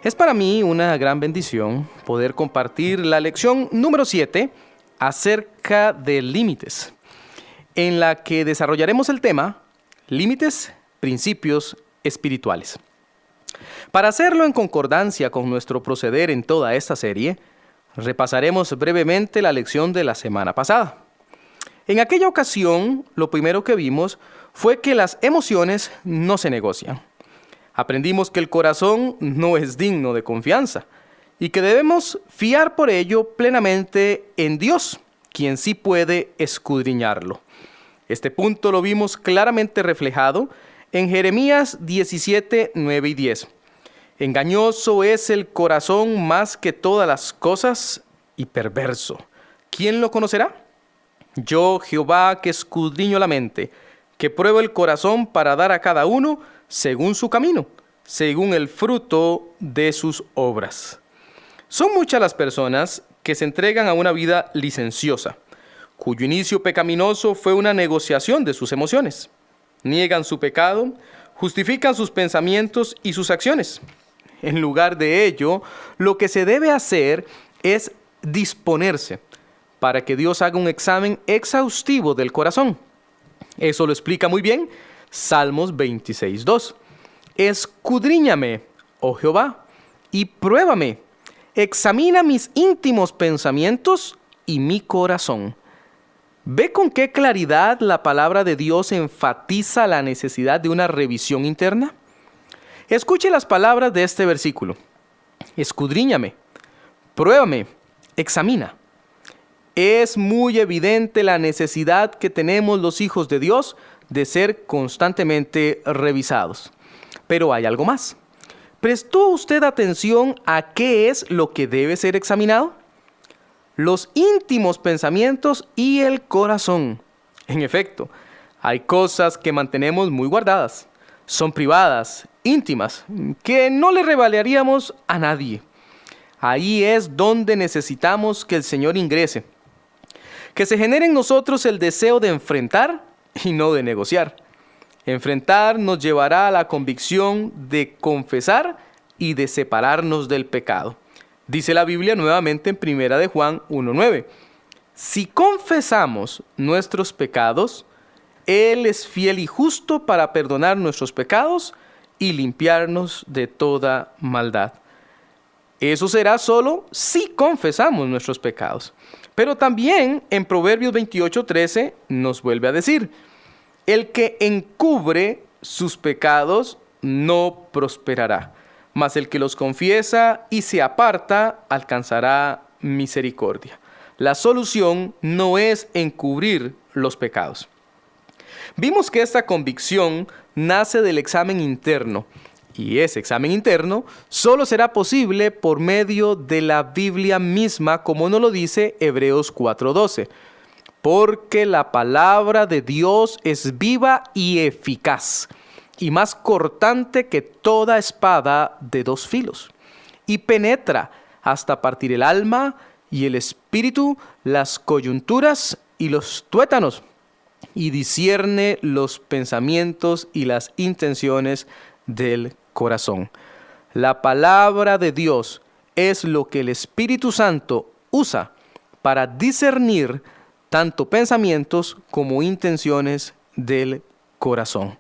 Es para mí una gran bendición poder compartir la lección número 7 acerca de límites, en la que desarrollaremos el tema límites, principios espirituales. Para hacerlo en concordancia con nuestro proceder en toda esta serie, repasaremos brevemente la lección de la semana pasada. En aquella ocasión, lo primero que vimos fue que las emociones no se negocian. Aprendimos que el corazón no es digno de confianza y que debemos fiar por ello plenamente en Dios, quien sí puede escudriñarlo. Este punto lo vimos claramente reflejado en Jeremías 17, 9 y 10. Engañoso es el corazón más que todas las cosas y perverso. ¿Quién lo conocerá? Yo, Jehová, que escudriño la mente, que pruebo el corazón para dar a cada uno según su camino, según el fruto de sus obras. Son muchas las personas que se entregan a una vida licenciosa, cuyo inicio pecaminoso fue una negociación de sus emociones. Niegan su pecado, justifican sus pensamientos y sus acciones. En lugar de ello, lo que se debe hacer es disponerse para que Dios haga un examen exhaustivo del corazón. Eso lo explica muy bien Salmos 26:2. Escudriñame, oh Jehová, y pruébame. Examina mis íntimos pensamientos y mi corazón. ¿Ve con qué claridad la palabra de Dios enfatiza la necesidad de una revisión interna? Escuche las palabras de este versículo. Escudriñame, pruébame, examina. Es muy evidente la necesidad que tenemos los hijos de Dios de ser constantemente revisados. Pero hay algo más. ¿Prestó usted atención a qué es lo que debe ser examinado? Los íntimos pensamientos y el corazón. En efecto, hay cosas que mantenemos muy guardadas. Son privadas, íntimas, que no le revelaríamos a nadie. Ahí es donde necesitamos que el Señor ingrese. Que se genere en nosotros el deseo de enfrentar y no de negociar. Enfrentar nos llevará a la convicción de confesar y de separarnos del pecado. Dice la Biblia nuevamente en 1 de Juan 1:9. Si confesamos nuestros pecados, Él es fiel y justo para perdonar nuestros pecados y limpiarnos de toda maldad. Eso será solo si confesamos nuestros pecados. Pero también en Proverbios 28:13 nos vuelve a decir: el que encubre sus pecados no prosperará, mas el que los confiesa y se aparta alcanzará misericordia. La solución no es encubrir los pecados. Vimos que esta convicción nace del examen interno, y ese examen interno solo será posible por medio de la Biblia misma, como nos lo dice Hebreos 4:12. Porque la palabra de Dios es viva y eficaz, y más cortante que toda espada de dos filos, y penetra hasta partir el alma y el espíritu, las coyunturas y los tuétanos, y discierne los pensamientos y las intenciones del corazón. La palabra de Dios es lo que el Espíritu Santo usa para discernir tanto pensamientos como intenciones del corazón.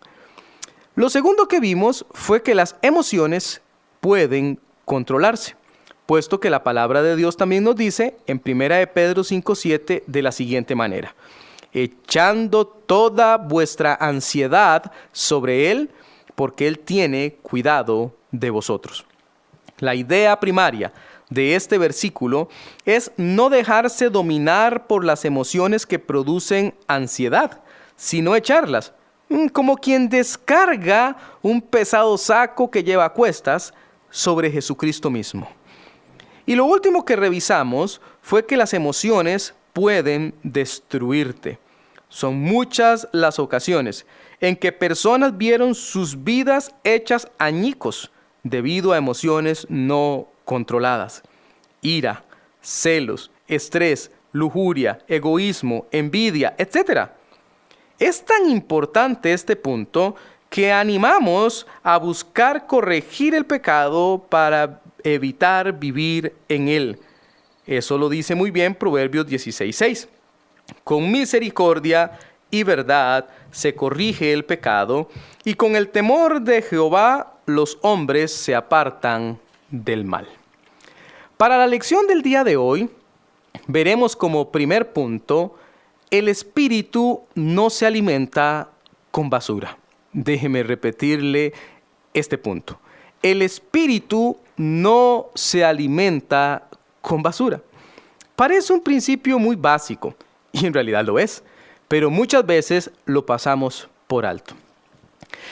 Lo segundo que vimos fue que las emociones pueden controlarse, puesto que la palabra de Dios también nos dice en 1 de Pedro 5:7 de la siguiente manera: echando toda vuestra ansiedad sobre Él, porque Él tiene cuidado de vosotros. La idea primaria de este versículo es no dejarse dominar por las emociones que producen ansiedad, sino echarlas, como quien descarga un pesado saco que lleva a cuestas sobre Jesucristo mismo. Y lo último que revisamos fue que las emociones pueden destruirte. Son muchas las ocasiones en que personas vieron sus vidas hechas añicos debido a emociones no controladas. Ira, celos, estrés, lujuria, egoísmo, envidia, etc. Es tan importante este punto que animamos a buscar corregir el pecado para evitar vivir en él. Eso lo dice muy bien Proverbios 16:6. Con misericordia y verdad se corrige el pecado, y con el temor de Jehová los hombres se apartan del mal. Para la lección del día de hoy, veremos como primer punto, el espíritu no se alimenta con basura. Déjeme repetirle este punto. El espíritu no se alimenta con basura. Parece un principio muy básico, y en realidad lo es, pero muchas veces lo pasamos por alto.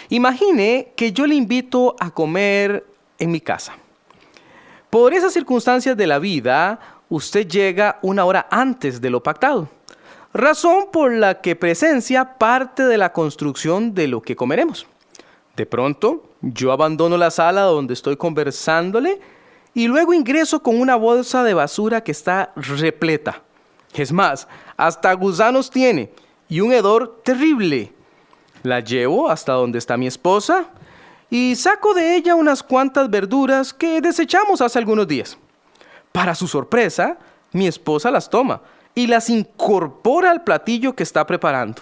Imagine que yo le invito a comer en mi casa. Por esas circunstancias de la vida, usted llega una hora antes de lo pactado, razón por la que presencia parte de la construcción de lo que comeremos. De pronto, yo abandono la sala donde estoy conversándole y luego ingreso con una bolsa de basura que está repleta. Es más, hasta gusanos tiene y un hedor terrible. La llevo hasta donde está mi esposa y saco de ella unas cuantas verduras que desechamos hace algunos días. Para su sorpresa, mi esposa las toma y las incorpora al platillo que está preparando.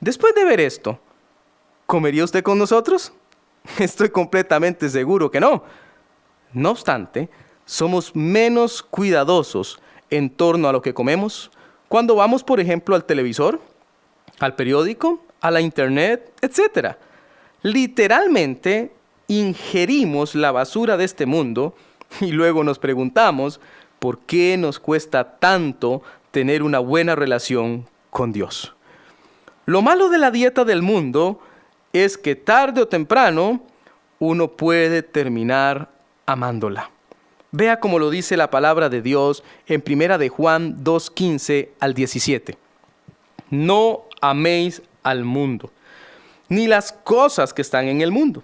Después de ver esto, ¿comería usted con nosotros? Estoy completamente seguro que no. No obstante, somos menos cuidadosos en torno a lo que comemos cuando vamos, por ejemplo, al televisor, al periódico, a la internet, etc. Literalmente, ingerimos la basura de este mundo y luego nos preguntamos por qué nos cuesta tanto tener una buena relación con Dios. Lo malo de la dieta del mundo es que tarde o temprano uno puede terminar amándola. Vea cómo lo dice la palabra de Dios en 1 de Juan 2:15 al 17. No améis al mundo, ni las cosas que están en el mundo.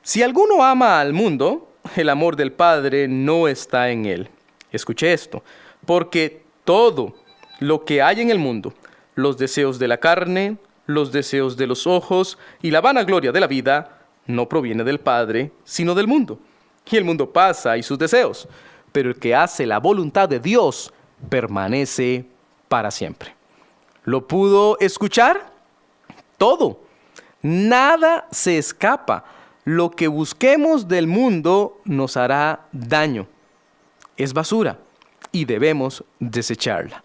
Si alguno ama al mundo, el amor del Padre no está en él. Escuche esto, porque todo lo que hay en el mundo, los deseos de la carne, los deseos de los ojos y la vanagloria de la vida, no proviene del Padre, sino del mundo. Y el mundo pasa y sus deseos, pero el que hace la voluntad de Dios permanece para siempre. ¿Lo pudo escuchar? Todo. Nada se escapa. Lo que busquemos del mundo nos hará daño. Es basura y debemos desecharla.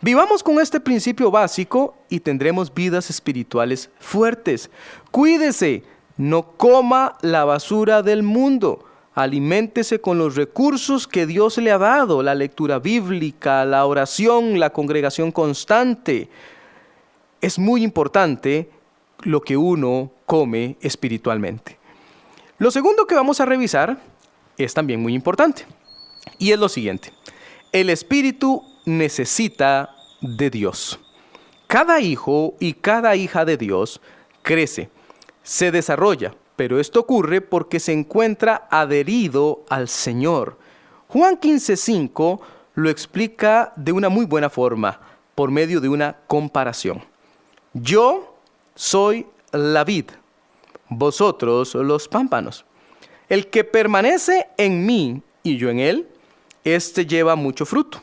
Vivamos con este principio básico y tendremos vidas espirituales fuertes. Cuídese, no coma la basura del mundo. Aliméntese con los recursos que Dios le ha dado, la lectura bíblica, la oración, la congregación constante. Es muy importante lo que uno come espiritualmente. Lo segundo que vamos a revisar es también muy importante, y es lo siguiente. El espíritu necesita de Dios. Cada hijo y cada hija de Dios crece, se desarrolla, pero esto ocurre porque se encuentra adherido al Señor. Juan 15:5 lo explica de una muy buena forma, por medio de una comparación. Yo soy la vid, vosotros los pámpanos. El que permanece en mí y yo en él, éste lleva mucho fruto,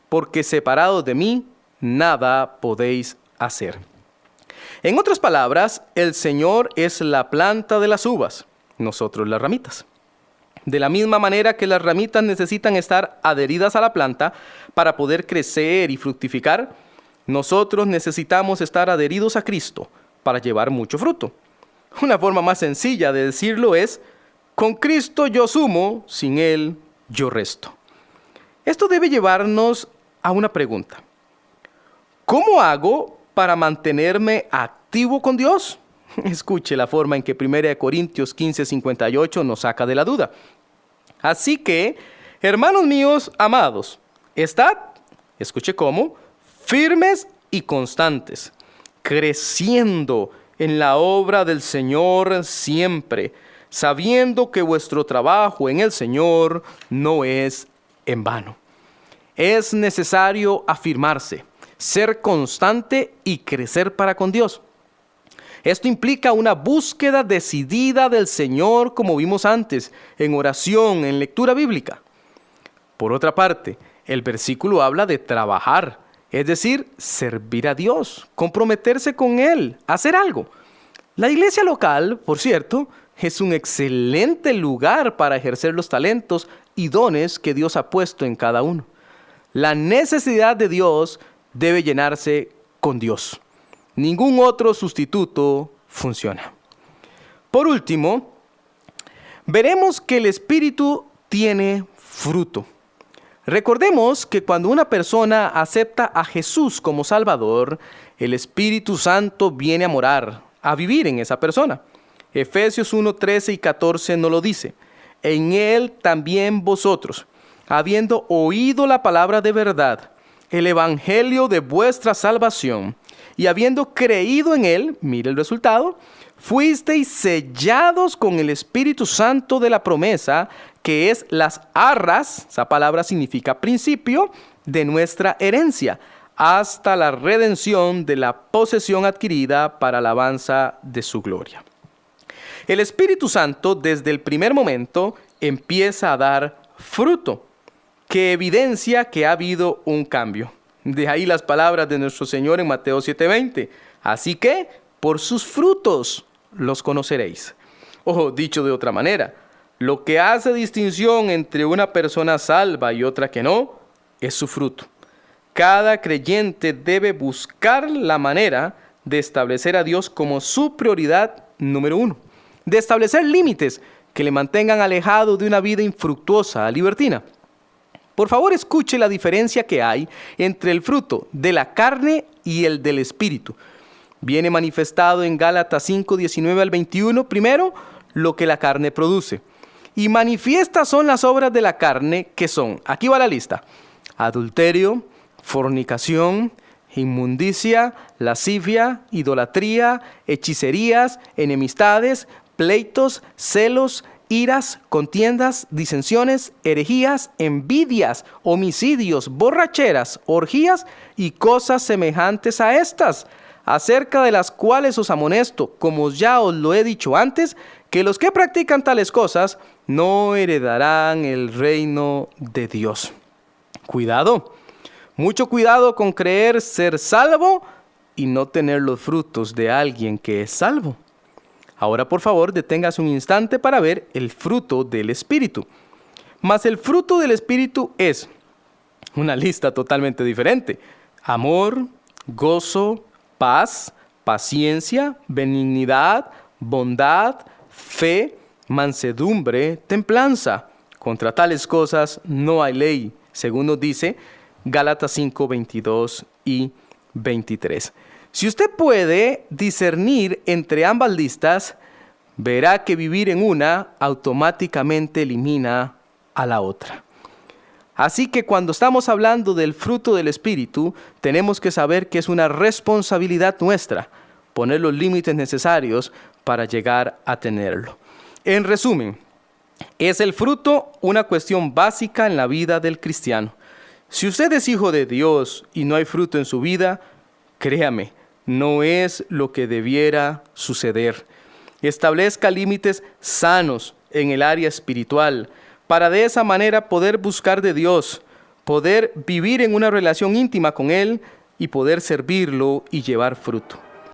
porque separados de mí, nada podéis hacer. En otras palabras, el Señor es la planta de las uvas, nosotros las ramitas. De la misma manera que las ramitas necesitan estar adheridas a la planta para poder crecer y fructificar, nosotros necesitamos estar adheridos a Cristo para llevar mucho fruto. Una forma más sencilla de decirlo es, con Cristo yo sumo, sin Él yo resto. Esto debe llevarnos a una pregunta. ¿Cómo hago para mantenerme activo con Dios? Escuche la forma en que 1 Corintios 15:58 nos saca de la duda. Así que, hermanos míos amados, estad, escuche cómo, firmes y constantes, creciendo en la obra del Señor siempre, sabiendo que vuestro trabajo en el Señor no es en vano. Es necesario afirmarse, ser constante y crecer para con Dios. Esto implica una búsqueda decidida del Señor, como vimos antes, en oración, en lectura bíblica. Por otra parte, el versículo habla de trabajar, es decir, servir a Dios, comprometerse con Él, hacer algo. La iglesia local, por cierto, es un excelente lugar para ejercer los talentos y dones que Dios ha puesto en cada uno. La necesidad de Dios debe llenarse con Dios. Ningún otro sustituto funciona. Por último, veremos que el Espíritu tiene fruto. Recordemos que cuando una persona acepta a Jesús como Salvador, el Espíritu Santo viene a morar, a vivir en esa persona. Efesios 1, 13 y 14 nos lo dice. En Él también vosotros, habiendo oído la palabra de verdad, el evangelio de vuestra salvación, y habiendo creído en Él, mire el resultado, fuisteis sellados con el Espíritu Santo de la promesa, que es las arras, esa palabra significa principio, de nuestra herencia, hasta la redención de la posesión adquirida para alabanza de su gloria. El Espíritu Santo, desde el primer momento, empieza a dar fruto, que evidencia que ha habido un cambio. De ahí las palabras de nuestro Señor en Mateo 7:20. Así que, por sus frutos los conoceréis. O dicho de otra manera, lo que hace distinción entre una persona salva y otra que no, es su fruto. Cada creyente debe buscar la manera de establecer a Dios como su prioridad número uno. De establecer límites que le mantengan alejado de una vida infructuosa, libertina. Por favor, escuche la diferencia que hay entre el fruto de la carne y el del Espíritu. Viene manifestado en Gálatas 5, 19 al 21, primero, lo que la carne produce. Y manifiestas son las obras de la carne, que son, aquí va la lista: adulterio, fornicación, inmundicia, lascivia, idolatría, hechicerías, enemistades, pleitos, celos, iras, contiendas, disensiones, herejías, envidias, homicidios, borracheras, orgías y cosas semejantes a estas, acerca de las cuales os amonesto, como ya os lo he dicho antes, que los que practican tales cosas no heredarán el reino de Dios. Cuidado, mucho cuidado con creer ser salvo y no tener los frutos de alguien que es salvo. Ahora, por favor, deténgase un instante para ver el fruto del Espíritu. Mas el fruto del Espíritu es una lista totalmente diferente: amor, gozo, paz, paciencia, benignidad, bondad, fe, mansedumbre, templanza. Contra tales cosas no hay ley, según nos dice Gálatas 5, 22 y 23. Si usted puede discernir entre ambas listas, verá que vivir en una automáticamente elimina a la otra. Así que cuando estamos hablando del fruto del Espíritu, tenemos que saber que es una responsabilidad nuestra poner los límites necesarios para llegar a tenerlo. En resumen, ¿es el fruto una cuestión básica en la vida del cristiano? Si usted es hijo de Dios y no hay fruto en su vida, créame, no es lo que debiera suceder. Establezca límites sanos en el área espiritual para de esa manera poder buscar de Dios, poder vivir en una relación íntima con Él y poder servirlo y llevar fruto.